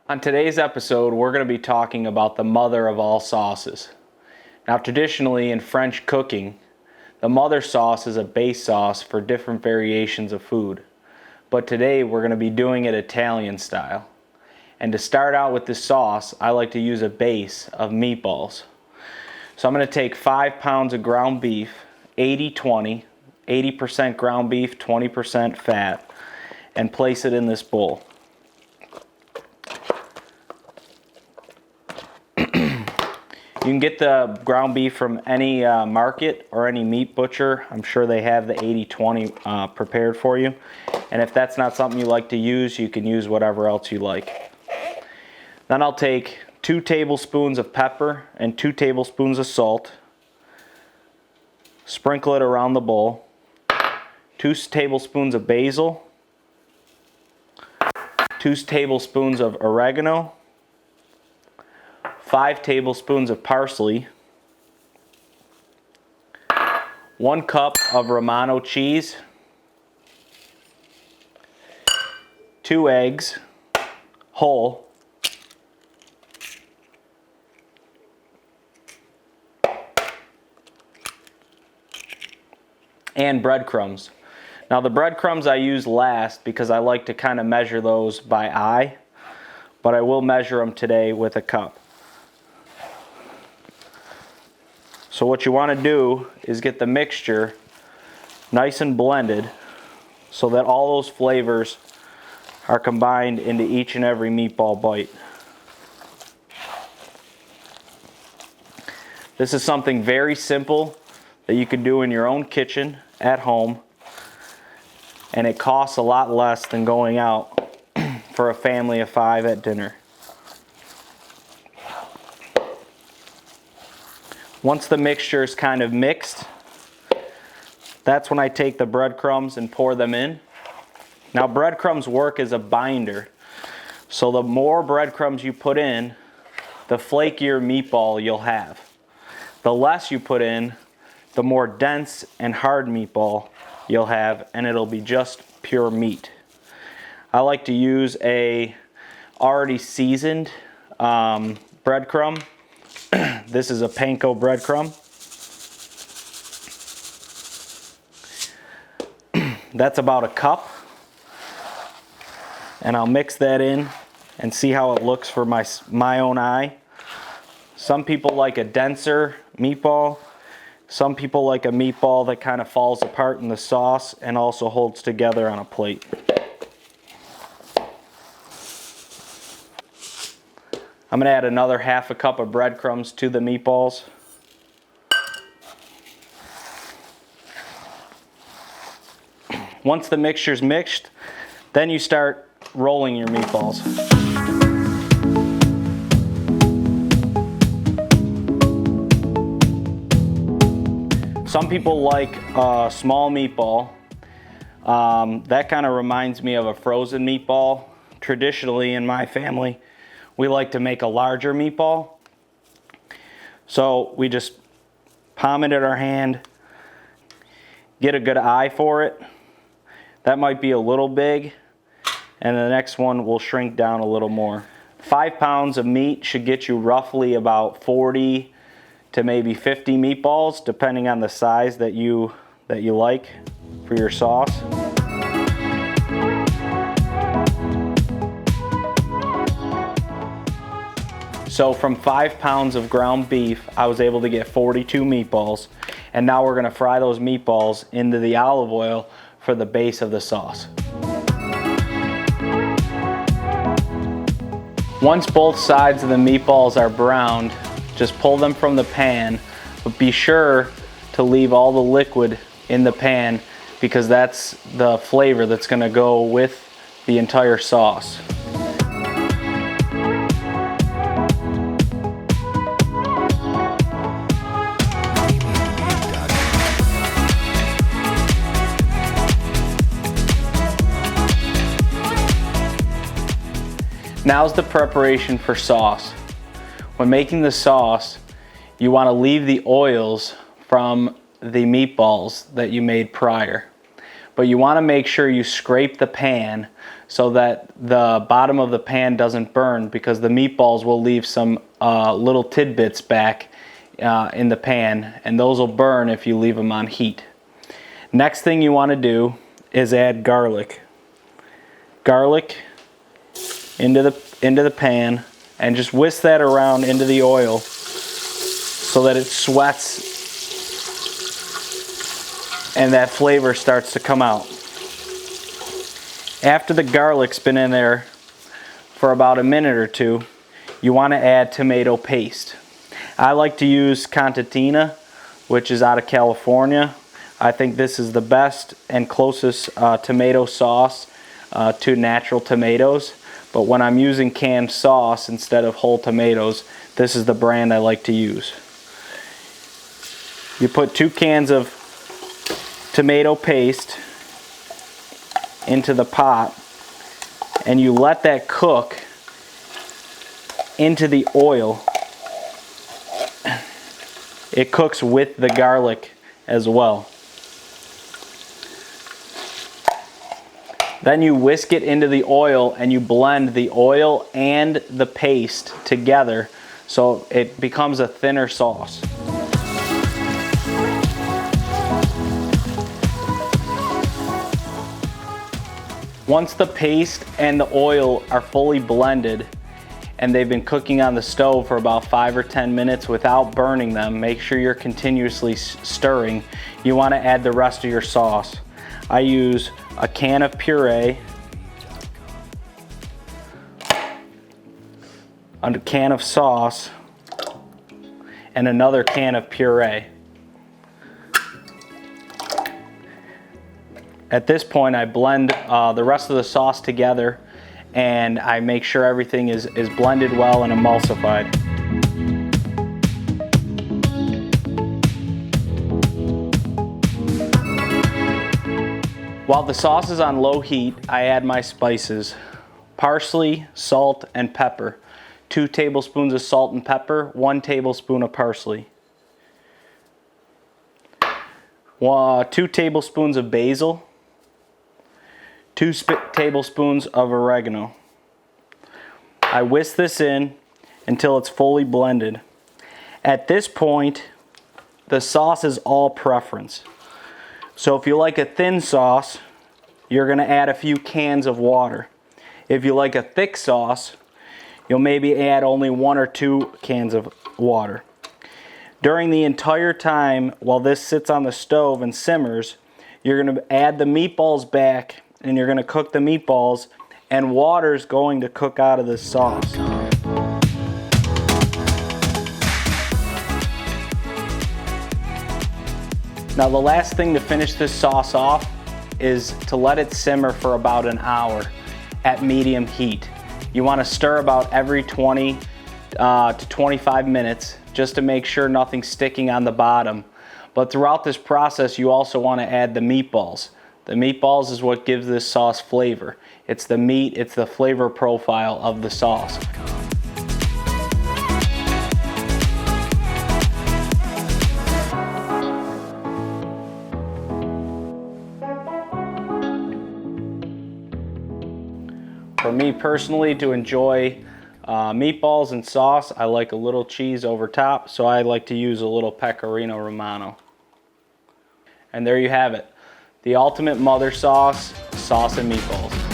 On today's episode, we're going to be talking about the mother of all sauces. Now, traditionally in French cooking, the mother sauce is a base sauce for different variations of food. But today we're going to be doing it Italian style. And to start out with this sauce, I like to use a base of meatballs. So I'm going to take 5 pounds of ground beef, 80-20, 80% ground beef, 20% fat, and place it in this bowl. You can get the ground beef from any market or any meat butcher. I'm sure they have the 80-20 prepared for you. And if that's not something you like to use, you can use whatever else you like. Then I'll take 2 tablespoons of pepper and 2 tablespoons of salt. Sprinkle it around the bowl. 2 tablespoons of basil. 2 tablespoons of oregano. 5 tablespoons of parsley, 1 cup of Romano cheese, 2 eggs, whole, and breadcrumbs. Now the breadcrumbs I use last because I like to kind of measure those by eye, but I will measure them today with a cup. So what you want to do is get the mixture nice and blended so that all those flavors are combined into each and every meatball bite. This is something very simple that you can do in your own kitchen at home, and it costs a lot less than going out for a family of 5 at dinner. Once the mixture is kind of mixed, that's when I take the breadcrumbs and pour them in. Now breadcrumbs work as a binder, so the more breadcrumbs you put in, the flakier meatball you'll have. The less you put in, the more dense and hard meatball you'll have, and it'll be just pure meat. I like to use a already seasoned breadcrumb. This is a panko breadcrumb. That's about a cup. And I'll mix that in and see how it looks for my own eye. Some people like a denser meatball. Some people like a meatball that kind of falls apart in the sauce and also holds together on a plate. I'm going to add another half a cup of breadcrumbs to the meatballs. Once the mixture's mixed, then you start rolling your meatballs. Some people like a small meatball. That kind of reminds me of a frozen meatball. Traditionally in my family, we like to make a larger meatball. So we just palm it in our hand, get a good eye for it. That might be a little big, and the next one will shrink down a little more. 5 pounds of meat should get you roughly about 40 to maybe 50 meatballs, depending on the size that you like for your sauce. So from 5 pounds of ground beef, I was able to get 42 meatballs. And now we're gonna fry those meatballs into the olive oil for the base of the sauce. Once both sides of the meatballs are browned, just pull them from the pan, but be sure to leave all the liquid in the pan because that's the flavor that's gonna go with the entire sauce. Now's the preparation for sauce. When making the sauce, you want to leave the oils from the meatballs that you made prior. But you want to make sure you scrape the pan so that the bottom of the pan doesn't burn, because the meatballs will leave some little tidbits back in the pan, and those will burn if you leave them on heat. Next thing you want to do is add garlic. Garlic into the pan, and just whisk that around into the oil so that it sweats and that flavor starts to come out. After the garlic's been in there for about a minute or two, you want to add tomato paste. I like to use Cantatina, which is out of California. I think this is the best and closest tomato sauce to natural tomatoes. But when I'm using canned sauce instead of whole tomatoes, this is the brand I like to use. You put 2 cans of tomato paste into the pot, and you let that cook into the oil. It cooks with the garlic as well. Then you whisk it into the oil and you blend the oil and the paste together so it becomes a thinner sauce. Once the paste and the oil are fully blended and they've been cooking on the stove for about 5 or 10 minutes without burning them, make sure you're continuously stirring. You want to add the rest of your sauce. I use a can of puree, a can of sauce, and another can of puree. At this point, I blend the rest of the sauce together, and I make sure everything is blended well and emulsified. While the sauce is on low heat, I add my spices: parsley, salt, and pepper. 2 tablespoons of salt and pepper, 1 tablespoon of parsley. 2 tablespoons of basil, 2 tablespoons of oregano. I whisk this in until it's fully blended. At this point, the sauce is all preference. So if you like a thin sauce, you're going to add a few cans of water. If you like a thick sauce, you'll maybe add only 1 or 2 cans of water. During the entire time while this sits on the stove and simmers, you're going to add the meatballs back, and you're going to cook the meatballs, and water's going to cook out of this sauce. Now the last thing to finish this sauce off is to let it simmer for about an hour at medium heat. You want to stir about every 20 to 25 minutes just to make sure nothing's sticking on the bottom. But throughout this process, you also want to add the meatballs. The meatballs is what gives this sauce flavor. It's the meat, it's the flavor profile of the sauce. For me personally, to enjoy meatballs and sauce, I like a little cheese over top, so I like to use a little pecorino romano. And there you have it, the ultimate mother sauce, sauce and meatballs.